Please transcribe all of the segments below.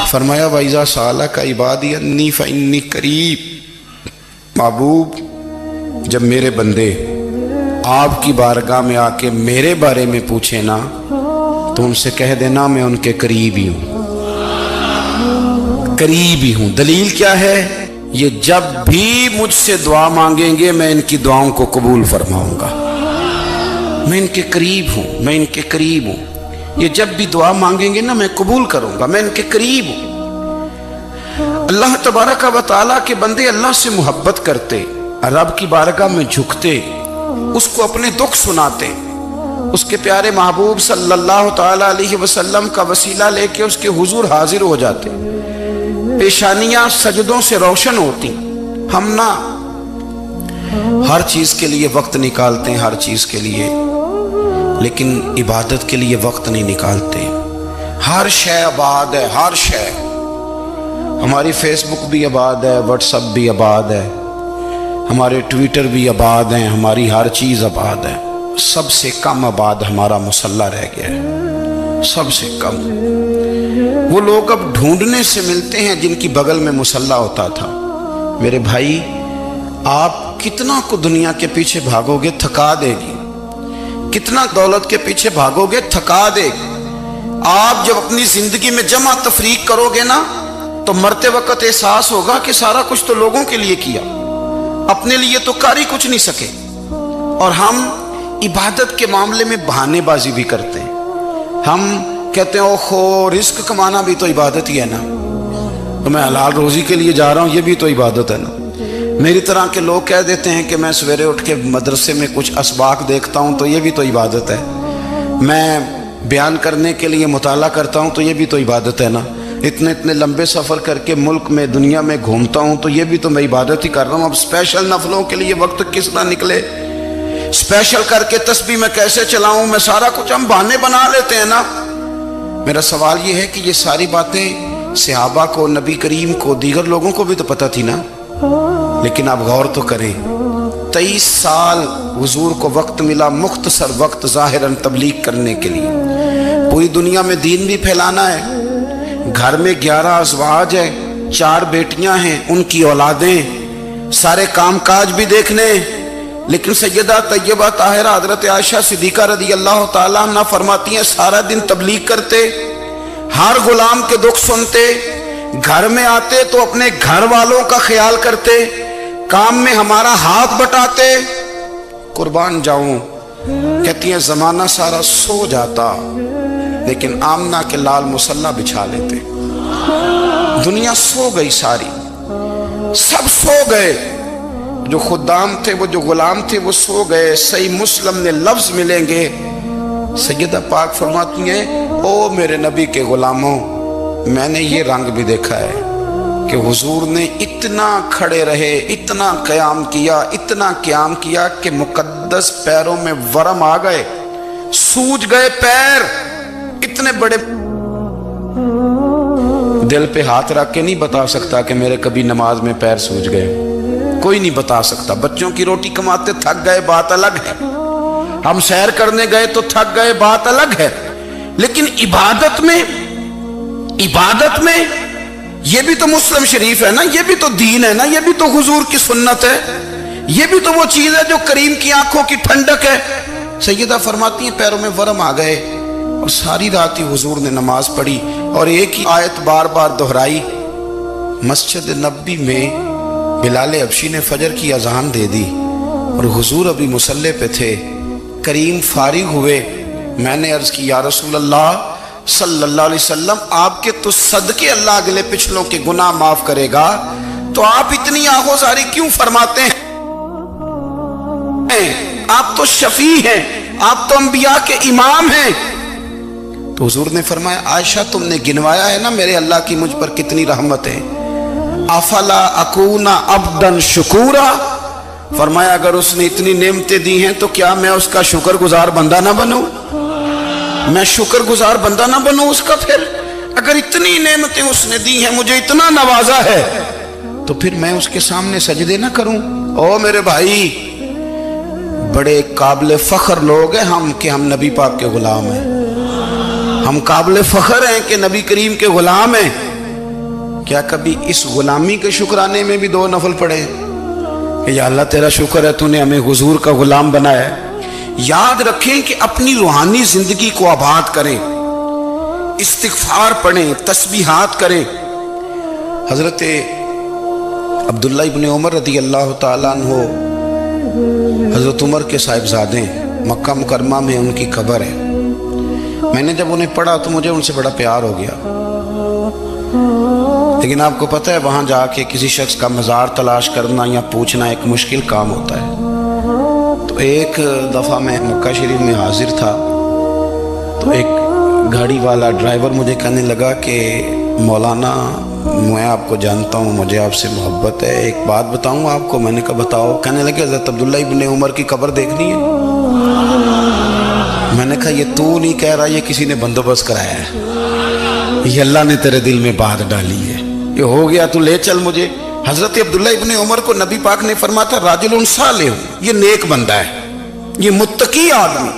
فرمایا وَإِذَا سَأَلَكَ عِبَادِي أَنِّي فَإِنِّي قَرِيب، محبوب جب میرے بندے آپ کی بارگاہ میں آ کے میرے بارے میں پوچھیں نا تو ان سے کہہ دینا میں ان کے قریب ہی ہوں، قریب ہی ہوں۔ دلیل کیا ہے؟ یہ جب بھی مجھ سے دعا مانگیں گے میں ان کی دعاؤں کو قبول فرماؤں گا، میں ان کے قریب ہوں، میں ان کے قریب ہوں۔ یہ جب بھی دعا مانگیں گے نا میں قبول کروں گا، میں ان کے قریب ہوں۔ اللہ تبارک و تعالیٰ کے بندے اللہ سے محبت کرتے، رب کی بارگاہ میں جھکتے، اس کو اپنے دکھ سناتے، اس کے پیارے محبوب صلی اللہ تعالیٰ علیہ وسلم کا وسیلہ لے کے اس کے حضور حاضر ہو جاتے، پیشانیاں سجدوں سے روشن ہوتی۔ ہم نا ہر چیز کے لیے وقت نکالتے ہیں، ہر چیز کے لیے، لیکن عبادت کے لیے وقت نہیں نکالتے۔ ہر شے آباد ہے، ہر شے، ہماری فیس بک بھی آباد ہے، واٹس ایپ بھی آباد ہے، ہمارے ٹویٹر بھی آباد ہیں، ہماری ہر چیز آباد ہے۔ سب سے کم آباد ہمارا مصلی رہ گیا ہے، سب سے کم۔ وہ لوگ اب ڈھونڈنے سے ملتے ہیں جن کی بغل میں مصلی ہوتا تھا۔ میرے بھائی آپ کتنا کو دنیا کے پیچھے بھاگو گے تھکا دے گی، کتنا دولت کے پیچھے بھاگو گے تھکا دے گی۔ آپ جب اپنی زندگی میں جمع تفریق کرو گے نا تو مرتے وقت احساس ہوگا کہ سارا کچھ تو لوگوں کے لیے کیا، اپنے لیے تو کاری کچھ نہیں سکے۔ اور ہم عبادت کے معاملے میں بہانے بازی بھی کرتے ہیں۔ ہم کہتے ہیں اوہو رزق کمانا بھی تو عبادت ہی ہے نا، تو میں حلال روزی کے لیے جا رہا ہوں، یہ بھی تو عبادت ہے نا۔ میری طرح کے لوگ کہہ دیتے ہیں کہ میں سویرے اٹھ کے مدرسے میں کچھ اسباق دیکھتا ہوں تو یہ بھی تو عبادت ہے، میں بیان کرنے کے لیے مطالعہ کرتا ہوں تو یہ بھی تو عبادت ہے نا، اتنے لمبے سفر کر کے ملک میں دنیا میں گھومتا ہوں تو یہ بھی تو میں عبادت ہی کر رہا ہوں۔ اب اسپیشل نفلوں کے لیے وقت کس طرح نکلے، اسپیشل کر کے تسبیح میں کیسے چلاؤں، میں سارا کچھ ہم بہانے بنا لیتے ہیں نا۔ میرا سوال یہ ہے کہ یہ ساری باتیں صحابہ کو، نبی کریم کو، دیگر لوگوں کو بھی تو پتہ تھی نا، لیکن آپ غور تو کریں 23 سال حضور کو وقت ملا، مختصر وقت ظاہراً تبلیغ کرنے کے لیے، پوری دنیا میں دین بھی پھیلانا ہے۔ گھر میں 11 ازواج ہیں، 4 بیٹیاں ہیں، ان کی اولادیں، سارے کام کاج بھی دیکھنے، لیکن سیدہ طیبہ طاہرہ حضرت عائشہ صدیقہ رضی اللہ تعالیٰ عنہ فرماتی ہیں سارا دن تبلیغ کرتے، ہر غلام کے دکھ سنتے، گھر میں آتے تو اپنے گھر والوں کا خیال کرتے، کام میں ہمارا ہاتھ بٹاتے۔ قربان جاؤں، کہتی ہیں زمانہ سارا سو جاتا لیکن آمنہ کے لال مصلی بچھا لیتے۔ دنیا سو گئی، ساری سب سو گئے، جو خدام تھے، وہ جو غلام تھے وہ سو گئے۔ صحیح مسلم میں لفظ ملیں گے، سیدہ پاک فرماتی ہیں او میرے نبی کے غلاموں، میں نے یہ رنگ بھی دیکھا ہے کہ حضور نے اتنا کھڑے رہے، اتنا قیام کیا، اتنا قیام کیا کہ مقدس پیروں میں ورم آ گئے، سوج گئے پیر، اتنے بڑے۔ دل پہ ہاتھ رکھ کے نہیں بتا سکتا کہ میرے کبھی نماز میں پیر سوج گئے، کوئی نہیں بتا سکتا۔ بچوں کی روٹی کماتے تھک گئے بات الگ ہے، ہم سیر کرنے گئے تو تھک گئے بات الگ ہے، لیکن عبادت میں یہ بھی تو مسلم شریف ہے نا، یہ بھی تو دین ہے نا، یہ بھی تو حضور کی سنت ہے، یہ بھی تو وہ چیز ہے جو کریم کی آنکھوں کی ٹھنڈک ہے۔ سیدہ فرماتی ہیں پیروں میں ورم آ گئے، اور ساری رات ہی حضور نے نماز پڑھی اور ایک ہی آیت بار بار دہرائی۔ مسجد نبوی میں بلال حبشی نے فجر کی اذان دے دی اور حضور ابھی مصلی پہ تھے، کریم فارغ ہوئے، میں نے عرض کی یا رسول اللہ صلی اللہ علیہ وسلم آپ کے تو صدقے اللہ اگلے پچھلوں کے گناہ معاف کرے گا، تو آپ اتنی آہوزاری کیوں فرماتے ہیں؟ آپ تو شفیع ہیں، آپ تو انبیاء کے امام ہیں۔ تو حضور نے فرمایا عائشہ تم نے گنوایا ہے نا میرے اللہ کی مجھ پر کتنی رحمت ہے، افلا اکونا عبدا شکورا، فرمایا اگر اس نے اتنی نعمتیں دی ہیں تو کیا میں اس کا شکر گزار بندہ نہ بنوں، میں شکر گزار بندہ نہ بنوں اس کا؟ پھر اگر اتنی نعمتیں اس نے دی ہیں، مجھے اتنا نوازا ہے، تو پھر میں اس کے سامنے سجدے نہ کروں؟ او میرے بھائی، بڑے قابل فخر لوگ ہیں ہم کہ ہم نبی پاک کے غلام ہیں، ہم قابل فخر ہیں کہ نبی کریم کے غلام ہیں، کیا کبھی اس غلامی کے شکرانے میں بھی 2 نفل پڑھے کہ یا اللہ تیرا شکر ہے تو نے ہمیں حضور کا غلام بنایا ہے؟ یاد رکھیں کہ اپنی روحانی زندگی کو آباد کریں، استغفار پڑھیں، تسبیحات کریں۔ حضرت عبداللہ ابن عمر رضی اللہ تعالیٰ عنہ حضرت عمر کے صاحبزادے ہیں، مکہ مکرمہ میں ان کی قبر ہے۔ میں نے جب انہیں پڑھا تو مجھے ان سے بڑا پیار ہو گیا، لیکن آپ کو پتہ ہے وہاں جا کے کسی شخص کا مزار تلاش کرنا یا پوچھنا ایک مشکل کام ہوتا ہے۔ تو ایک دفعہ میں مکہ شریف میں حاضر تھا تو ایک گاڑی والا ڈرائیور مجھے کہنے لگا کہ مولانا میں آپ کو جانتا ہوں، مجھے آپ سے محبت ہے، ایک بات بتاؤں آپ کو۔ میں نے کہا بتاؤ۔ کہنے لگے حضرت عبداللہ ابن عمر کی قبر دیکھنی ہے۔ میں نے کہا یہ تو نہیں کہہ رہا، یہ کسی نے بندوبست کرایا ہے، یہ اللہ نے تیرے دل میں بات ڈالی ہے، یہ ہو گیا تو لے چل مجھے۔ حضرت عبداللہ ابن عمر کو نبی پاک نے فرمایا تھا راجل صالح، یہ نیک بندہ ہے، یہ متقی آدمی۔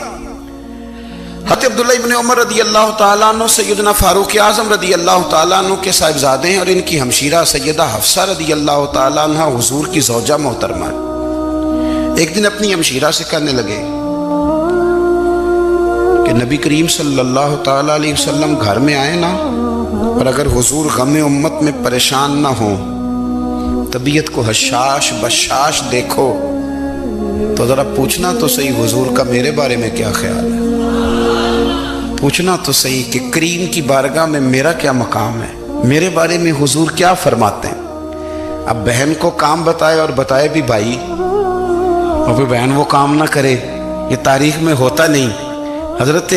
حضرت عبداللہ ابن عمر رضی اللہ تعالیٰ عنہ سیدنا فاروق اعظم رضی اللہ تعالیٰ عنہ کے صاحبزادے ہیں، اور ان کی ہمشیرہ سیدہ حفصہ رضی اللہ تعالیٰ عنہ حضور کی زوجہ محترمہ ہے۔ ایک دن اپنی ہمشیرہ سے کہنے لگے کہ نبی کریم صلی اللہ تعالیٰ علیہ وسلم گھر میں آئے نا، اور اگر حضور غم امت میں پریشان نہ ہوں، طبیعت کو حشاش بشاش دیکھو تو ذرا پوچھنا تو صحیح حضور کا میرے بارے میں کیا خیال ہے، پوچھنا تو صحیح کہ کریم کی بارگاہ میں میرا کیا مقام ہے، میرے بارے میں حضور کیا فرماتے ہیں۔ اب بہن کو کام بتائے اور بتائے بھی بھائی، اور پھر بہن وہ کام نہ کرے، یہ تاریخ میں ہوتا نہیں۔ حضرت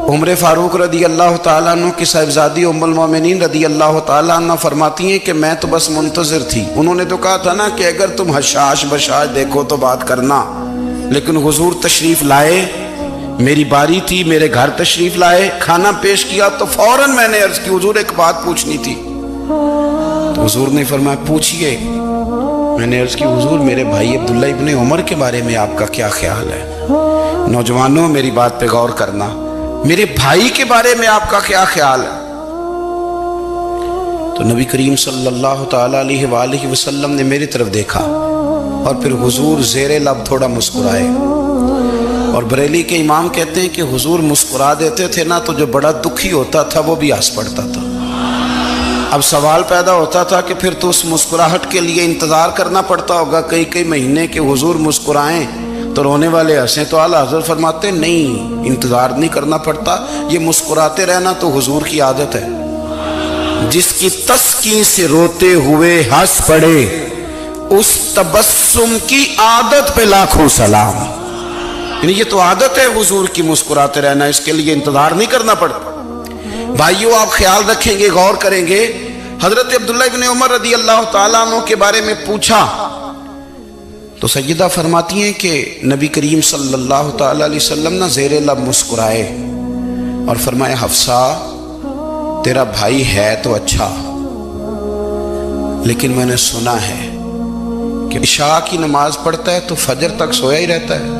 عمر فاروق رضی اللہ تعالیٰ عنہ کی صاحبزادی ام المومنین رضی اللہ تعالیٰ عنہ فرماتی ہیں کہ میں تو بس منتظر تھی، انہوں نے تو کہا تھا نا کہ اگر تم حشاش بشاش دیکھو تو بات کرنا، لیکن حضور تشریف لائے، میری باری تھی، میرے گھر تشریف لائے، کھانا پیش کیا تو فوراً میں نے عرض کی حضور ایک بات پوچھنی تھی۔ تو حضور نے فرمایا پوچھئے۔ میں نے عرض کی حضور میرے بھائی عبداللہ ابن عمر کے بارے میں آپ کا کیا خیال ہے؟ نوجوانوں میری بات پہ غور کرنا، میرے بھائی کے بارے میں آپ کا کیا خیال ہے؟ تو نبی کریم صلی اللہ تعالیٰ علیہ وآلہ وسلم نے میری طرف دیکھا اور پھر حضور زیر لب تھوڑا مسکرائے، اور بریلی کے امام کہتے ہیں کہ حضور مسکرا دیتے تھے نا تو جو بڑا دکھی ہوتا تھا وہ بھی ہنس پڑتا تھا۔ اب سوال پیدا ہوتا تھا کہ پھر تو اس مسکراہٹ کے لیے انتظار کرنا پڑتا ہوگا کئی مہینے کہ حضور مسکرائیں تو رونے والے ہنسیں، تو اعلیٰ حضرت فرماتے نہیں، انتظار نہیں کرنا پڑتا، یہ مسکراتے رہنا تو حضور کی عادت ہے۔ جس کی تسکین سے روتے ہوئے ہنس پڑے اس تبسم کی عادت پہ لاکھوں سلام۔ یعنی یہ تو عادت ہے حضور کی مسکراتے رہنا، اس کے لیے انتظار نہیں کرنا پڑتا۔ بھائیو آپ خیال رکھیں گے، غور کریں گے، حضرت عبداللہ ابن عمر رضی اللہ تعالیٰ عنہ کے بارے میں پوچھا تو سیدہ فرماتی ہیں کہ نبی کریم صلی اللہ تعالیٰ علیہ وسلم نہ زیر لب مسکرائے اور فرمایا حفصہ تیرا بھائی ہے تو اچھا، لیکن میں نے سنا ہے کہ عشاء کی نماز پڑھتا ہے تو فجر تک سویا ہی رہتا ہے۔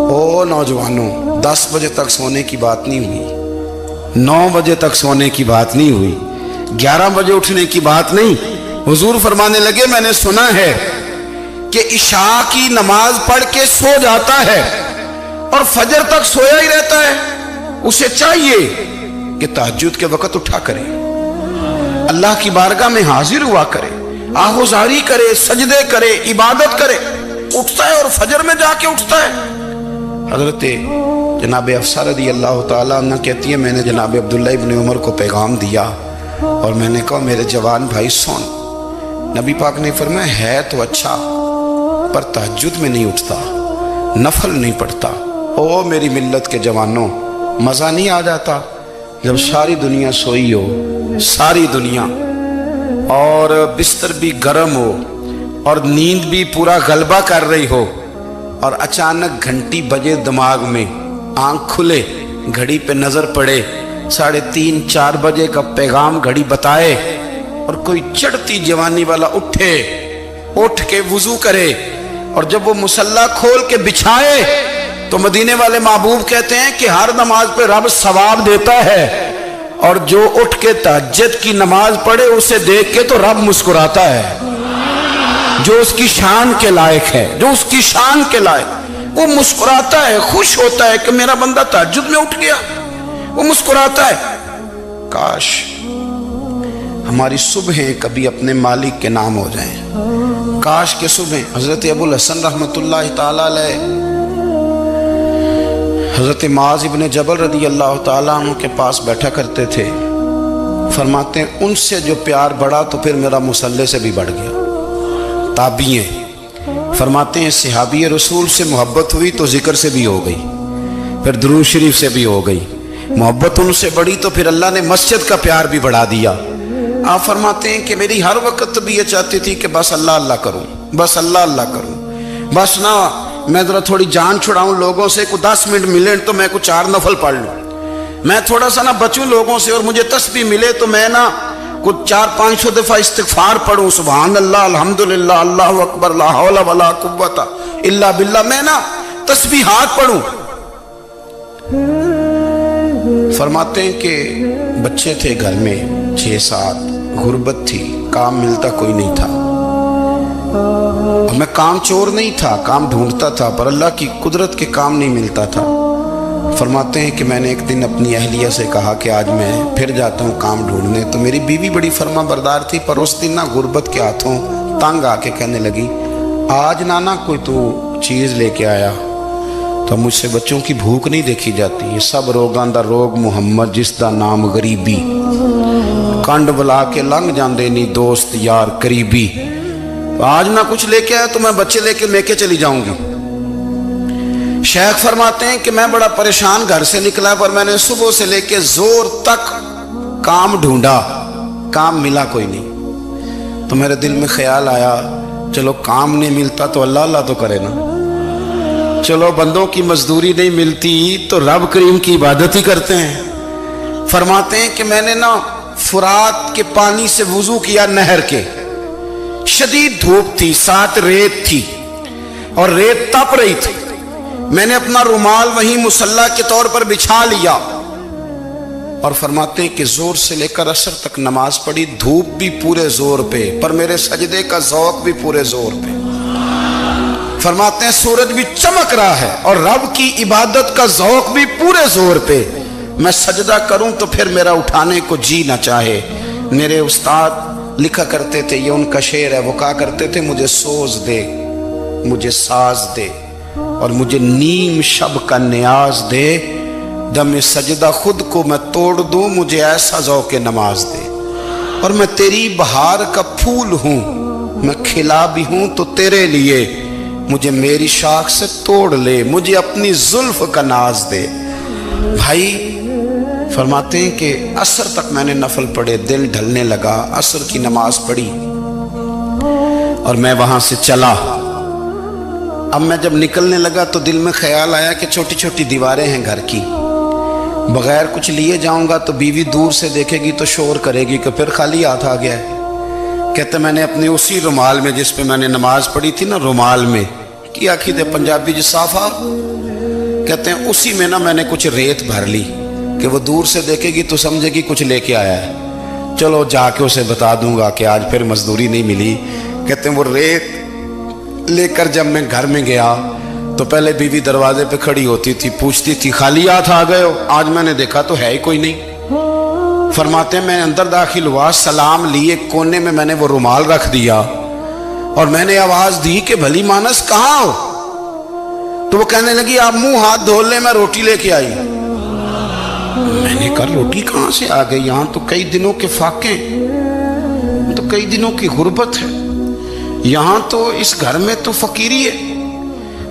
او نوجوانوں، 10 بجے تک سونے کی بات نہیں ہوئی، 9 بجے تک سونے کی بات نہیں ہوئی، 11 بجے اٹھنے کی بات نہیں۔ حضور فرمانے لگے میں نے سنا ہے کہ عشاء کی نماز پڑھ کے سو جاتا ہے اور فجر تک سویا ہی رہتا ہے، اسے چاہیے کہ تہجد کے وقت اٹھا کرے، اللہ کی بارگاہ میں حاضر ہوا کرے، آہوزاری کرے، سجدے کرے، عبادت کرے، اٹھتا ہے اور فجر میں جا کے اٹھتا ہے۔ حضرت جناب حفصہ رضی اللہ تعالیٰ عنہ کہتی ہے میں نے جناب عبداللہ ابن عمر کو پیغام دیا اور میں نے کہا میرے جوان بھائی سن۔ نبی پاک نے فرمایا ہے تو اچھا پر تہجد میں نہیں اٹھتا، نفل نہیں پڑھتا۔ او میری ملت کے جوانوں، مزہ نہیں آ جاتا جب ساری دنیا سوئی ہو، ساری دنیا، اور بستر بھی گرم ہو اور نیند بھی پورا غلبہ کر رہی ہو، اور اچانک گھنٹی بجے دماغ میں، آنکھ کھلے، گھڑی پہ نظر پڑے، 3:30 4 بجے کا پیغام گھڑی بتائے، اور کوئی چڑھتی جوانی والا اٹھ کے وضو کرے، اور جب وہ مصلی کھول کے بچھائے تو مدینے والے محبوب کہتے ہیں کہ ہر نماز پہ رب ثواب دیتا ہے، اور جو اٹھ کے تہجد کی نماز پڑھے اسے دیکھ کے تو رب مسکراتا ہے، جو اس کی شان کے لائق ہے، جو اس کی شان کے لائق، وہ مسکراتا ہے، خوش ہوتا ہے کہ میرا بندہ تہجد میں اٹھ گیا، وہ مسکراتا ہے۔ کاش ہماری صبحیں کبھی اپنے مالک کے نام ہو جائیں، کاش کہ صبح حضرت ابو الحسن رحمت اللہ تعالیٰ علیہ حضرت معاذ ابن جبل رضی اللہ تعالیٰ عنہ کے پاس بیٹھا کرتے تھے، فرماتے ہیں ان سے جو پیار بڑھا تو پھر میرا مصلی سے بھی بڑھ گیا۔ تابعی ہیں، فرماتے ہیں صحابی رسول سے محبت ہوئی تو ذکر سے بھی ہو گئی، پھر درود شریف سے بھی ہو گئی، محبت ان سے بڑھی تو پھر اللہ نے مسجد کا پیار بھی بڑھا دیا۔ آپ فرماتے ہیں کہ میری ہر وقت بھی یہ چاہتی تھی کہ بس اللہ اللہ کروں، بس اللہ اللہ کروں، بس نہ میں ذرا تھوڑی جان چھڑاؤں لوگوں سے، کوئی 10 منٹ ملے تو میں کچھ 4 نفل پڑھ لوں، میں تھوڑا سا نہ بچوں لوگوں سے، اور مجھے تسبیح ملے تو میں نہ کچھ 400-500 دفعہ استغفار پڑھوں، سبحان اللہ الحمدللہ اللہ اکبر لا حول ولا قوت الا باللہ، میں نہ تسبیحات پڑھوں۔ فرماتے ہیں کہ بچے تھے گھر میں 6-7، غربت تھی، کام ملتا کوئی نہیں تھا، اور میں کام چور نہیں تھا، کام ڈھونڈتا تھا، پر اللہ کی قدرت کے کام نہیں ملتا تھا۔ فرماتے ہیں کہ میں نے ایک دن اپنی اہلیہ سے کہا کہ آج میں پھر جاتا ہوں کام ڈھونڈنے، تو میری بیوی بڑی فرما بردار تھی، پر اس دن نہ غربت کے ہاتھوں تنگ آ کے کہنے لگی آج نانا کوئی تو چیز لے کے آیا، تو مجھ سے بچوں کی بھوک نہیں دیکھی جاتی، یہ سب روگاں دا روگ محمد جس دا نام غریبی، کنڈ بلا کے لنگ جاندے نہیں دوست یار قریبی، آج نہ کچھ لے کے آیا تو میں بچے لے کے چلی جاؤں گی۔ شیخ فرماتے ہیں کہ میں بڑا پریشان گھر سے نکلا، پر میں نے صبح سے لے کے زور تک کام ڈھونڈا، کام ملا کوئی نہیں، تو میرے دل میں خیال آیا چلو کام نہیں ملتا تو اللہ اللہ تو کرے نا، چلو بندوں کی مزدوری نہیں ملتی تو رب کریم کی عبادت ہی کرتے ہیں۔ فرماتے ہیں کہ میں نے نا فرات کے پانی سے وضو کیا، نہر کے، شدید دھوپ تھی، ساتھ ریت تھی اور ریت تپ رہی تھی، میں نے اپنا رومال وہیں مصلی کے طور پر بچھا لیا، اور فرماتے ہیں کہ زور سے لے کر عصر تک نماز پڑھی، دھوپ بھی پورے زور پہ، پر میرے سجدے کا ذوق بھی پورے زور پہ۔ فرماتے ہیں سورج بھی چمک رہا ہے اور رب کی عبادت کا ذوق بھی پورے زور پہ، میں سجدہ کروں تو پھر میرا اٹھانے کو جی نہ چاہے۔ میرے استاد لکھا کرتے تھے، یہ ان کا شعر ہے، وہ کہا کرتے تھے مجھے سوز دے، مجھے ساز دے، اور مجھے نیم شب کا نیاز دے، دم سجدہ خود کو میں توڑ دوں، مجھے ایسا ذوق نماز دے، اور میں تیری بہار کا پھول ہوں، میں کھلا بھی ہوں تو تیرے لیے، مجھے میری شاخ سے توڑ لے، مجھے اپنی زلف کا ناز دے۔ بھائی فرماتے ہیں کہ عصر تک میں نے نفل پڑھے، دل ڈھلنے لگا، عصر کی نماز پڑھی اور میں وہاں سے چلا۔ اب میں جب نکلنے لگا تو دل میں خیال آیا کہ چھوٹی چھوٹی دیواریں ہیں گھر کی، بغیر کچھ لیے جاؤں گا تو بیوی دور سے دیکھے گی تو شور کرے گی کہ پھر خالی ہاتھ آ گیا ہے۔ کہتے میں نے اپنے اسی رومال میں جس پہ میں نے نماز پڑھی تھی نا، رومال میں کی آخی دے پنجابی جسافہ، کہتے ہیں اسی میں نا میں نے کچھ ریت بھر لی کہ وہ دور سے دیکھے گی تو سمجھے گی کچھ لے کے آیا ہے، چلو جا کے اسے بتا دوں گا کہ آج پھر مزدوری نہیں ملی۔ کہتے ہیں وہ ریت لے کر جب میں گھر میں گیا تو پہلے بیوی دروازے پہ کھڑی ہوتی تھی، پوچھتی تھی خالی ہاتھ آ گئے ہو؟ آج میں نے دیکھا تو ہے ہی کوئی نہیں۔ فرماتے ہیں میں اندر داخل ہوا، سلام لیے، کونے میں میں نے وہ رومال رکھ دیا اور میں نے آواز دی کہ بھلی مانس کہاں ہو؟ تو وہ کہنے لگی آپ منہ ہاتھ دھو لیں، میں روٹی لے کے آئی۔ میں نے کہا روٹی کہاں سے آ گئی؟ یہاں تو کئی دنوں کے فاقے، تو کئی دنوں کی غربت ہے، یہاں تو اس گھر میں تو فقیری ہے۔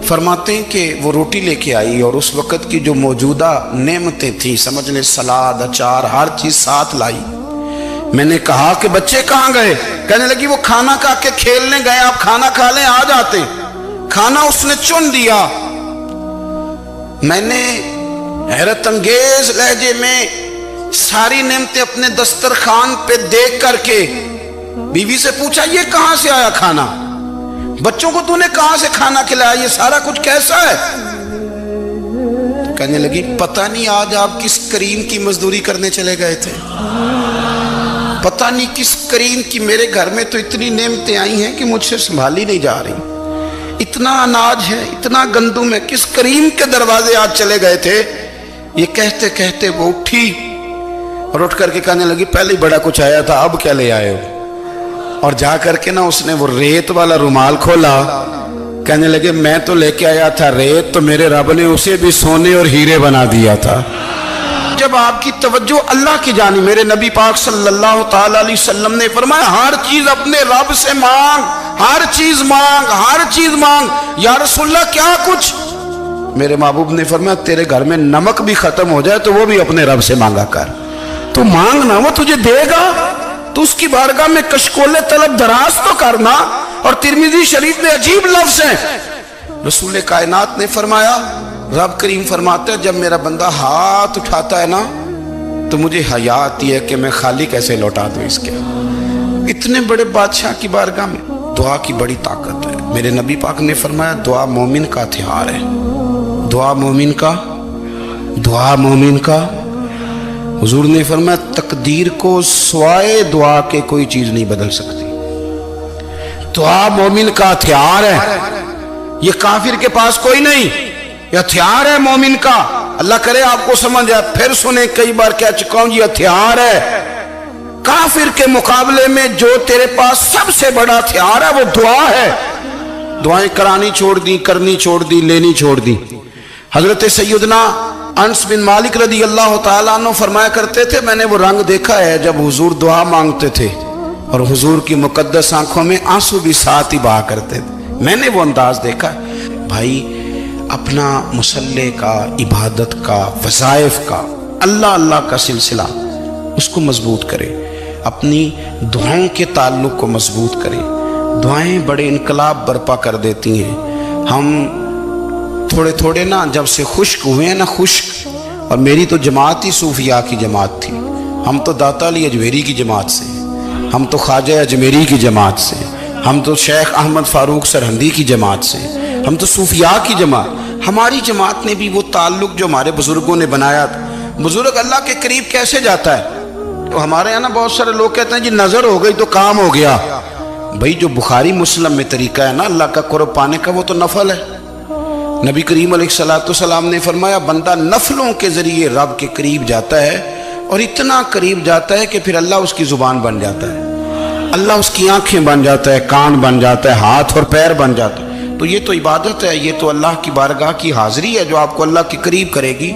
فرماتے ہیں کہ وہ روٹی لے کے آئی اور اس وقت کی جو موجودہ نعمتیں تھیں، سمجھ لیں سلاد، اچار، ہر چیز ساتھ لائی۔ میں نے کہا کہ بچے کہاں گئے؟ کہنے لگی وہ کھانا کھا کے کھیلنے گئے، آپ کھانا کھا لیں آ جاتے۔ کھانا اس نے چن دیا۔ میں نے حیرت انگیز لہجے میں ساری نعمتیں اپنے دسترخوان پہ دیکھ کر کے بیوی سے پوچھا یہ کہاں سے آیا کھانا؟ بچوں کو تو نے کہاں سے کھانا کھلایا؟ یہ سارا کچھ کیسا ہے؟ کہنے لگی پتہ نہیں آج آپ کس کریم کی مزدوری کرنے چلے گئے تھے، پتہ نہیں کس کریم کی، میرے گھر میں تو اتنی نعمتیں آئی ہیں کہ مجھ سے سنبھالی نہیں جا رہی، اتنا اناج ہے، اتنا گندم ہے، کس کریم کے دروازے آج چلے گئے تھے؟ یہ کہتے کہتے وہ اٹھی اور اٹھ کر کے کہنے لگی پہلے بڑا کچھ آیا تھا، اب کیا لے آئے ہو؟ اور جا کر کے نا اس نے وہ ریت والا رومال کھولا، کہنے لگے میں تو لے کے آیا تھا ریت، تو میرے رب نے اسے بھی سونے اور ہیرے بنا دیا تھا۔ جب آپ کی توجہ اللہ کی جانب، میرے نبی پاک صلی اللہ تعالی علیہ وسلم نے فرمایا ہر چیز اپنے رب سے مانگ، ہر چیز مانگ، ہر چیز مانگ۔ یا رسول اللہ کیا کچھ؟ میرے محبوب نے فرمایا تیرے گھر میں نمک بھی ختم ہو جائے تو وہ بھی اپنے رب سے مانگا کر، تو مانگنا وہ تجھے دے گا، تو اس کی بارگاہ میں کشکول طلب دراز تو کرنا۔ اور ترمذی شریف میں عجیب لفظ ہے، رسول کائنات نے فرمایا، رب کریم فرماتا ہے جب میرا بندہ ہاتھ اٹھاتا ہے نا تو مجھے حیا آتی ہے کہ میں خالی کیسے لوٹا دوں اس کے۔ اتنے بڑے بادشاہ کی بارگاہ میں دعا کی بڑی طاقت ہے۔ میرے نبی پاک نے فرمایا دعا مومن کا ہتھیار ہے، دعا مومن کا، دعا مومن کا۔ حضور نے فرمایا تقدیر کو سوائے دعا کے کوئی چیز نہیں بدل سکتی، دعا مومن کا ہتھیار ہے، یہ کافر کے پاس کوئی نہیں، یہ ہتھیار ہے مومن کا۔ اللہ کرے آپ کو سمجھ آئے، پھر سنیں، کئی بار کہہ چکا ہوں یہ ہتھیار ہے۔ کافر کے مقابلے میں جو تیرے پاس سب سے بڑا ہتھیار ہے وہ دعا ہے۔ دعائیں کرانی چھوڑ دی، کرنی چھوڑ دی، لینی چھوڑ دی۔ حضرت سیدنا انس بن مالک رضی اللہ تعالیٰ عنہ فرمایا کرتے تھے میں نے وہ رنگ دیکھا ہے جب حضور دعا مانگتے تھے اور حضور کی مقدس آنکھوں میں آنسو بھی ساتھ ہی بہا کرتے تھے، میں نے وہ انداز دیکھا ہے۔ بھائی اپنا مصلی کا، عبادت کا، وظائف کا، اللہ اللہ کا سلسلہ اس کو مضبوط کرے، اپنی دعاؤں کے تعلق کو مضبوط کرے۔ دعائیں بڑے انقلاب برپا کر دیتی ہیں۔ ہم تھوڑے تھوڑے نا جب سے خشک ہوئے ہیں نا، خشک، اور میری تو جماعت ہی صوفیاء کی جماعت تھی، ہم تو داتا علی اجمیری کی جماعت سے، ہم تو خواجہ اجمیری کی جماعت سے، ہم تو شیخ احمد فاروق سرہندی کی جماعت سے، ہم تو صوفیاء کی جماعت۔ ہماری جماعت نے بھی وہ تعلق جو ہمارے بزرگوں نے بنایا تھا۔ بزرگ اللہ کے قریب کیسے جاتا ہے؟ تو ہمارے یہاں نا بہت سارے لوگ کہتے ہیں جی نظر ہو گئی تو کام ہو گیا۔ بھائی جو بخاری مسلم میں طریقہ ہے نا اللہ کا قرب پانے کا وہ تو نفل ہے۔ نبی کریم علیہ السلام نے فرمایا بندہ نفلوں کے ذریعے رب کے قریب جاتا ہے، اور اتنا قریب جاتا ہے کہ پھر اللہ اس کی زبان بن جاتا ہے، اللہ اس کی آنکھیں بن جاتا ہے، کان بن جاتا ہے، ہاتھ اور پیر بن جاتا ہے۔ تو یہ تو عبادت ہے، یہ تو اللہ کی بارگاہ کی حاضری ہے جو آپ کو اللہ کے قریب کرے گی۔